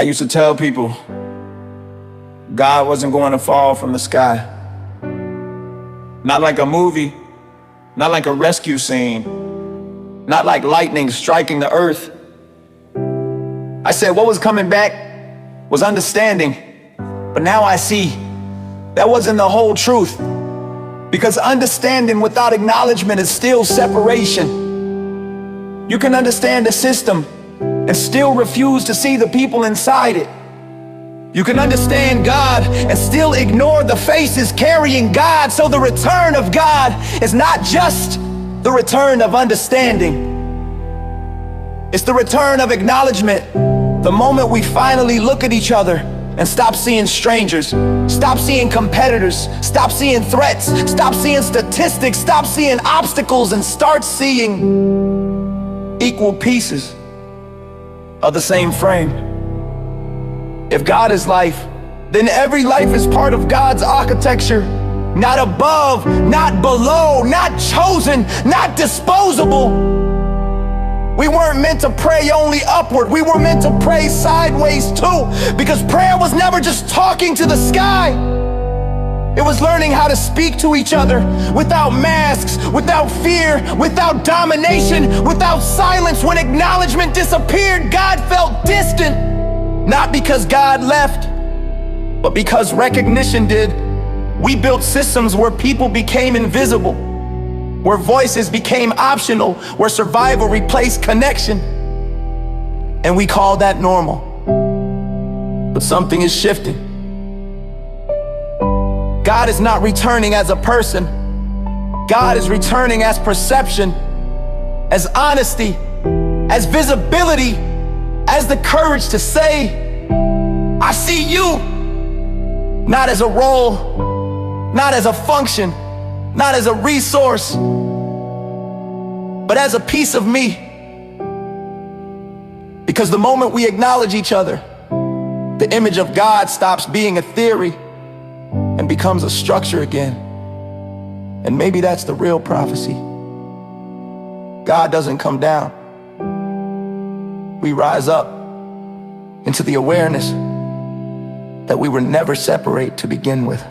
I used to tell people God wasn't going to fall from the sky. Not like a movie, not like a rescue scene, not like lightning striking the earth. I said what was coming back was understanding, but now I see that wasn't the whole truth, because understanding without acknowledgement is still separation. You can understand the system and still refuse to see the people inside it. You can understand God and still ignore the faces carrying God. So the return of God is not just the return of understanding. It's the return of acknowledgement. The moment we finally look at each other and stop seeing strangers, stop seeing competitors, stop seeing threats, stop seeing statistics, stop seeing obstacles, and start seeing equal pieces of the same frame. If God is life, then every life is part of God's architecture. Not above, not below, not chosen, not disposable. We weren't meant to pray only upward. We were meant to pray sideways too, because prayer was never just talking to the sky. It was learning how to speak to each other without masks, without fear, without domination, without silence. When acknowledgement disappeared, God felt distant. Not because God left, but because recognition did. We built systems where people became invisible, where voices became optional, where survival replaced connection. And we call that normal. But something is shifting. God is not returning as a person. God is returning as perception, as honesty, as visibility, as the courage to say, I see you, not as a role, not as a function, not as a resource, but as a piece of me. Because the moment we acknowledge each other, the image of God stops being a theory and becomes a structure again. And maybe that's the real prophecy. God doesn't come down. We rise up into the awareness that we were never separate to begin with.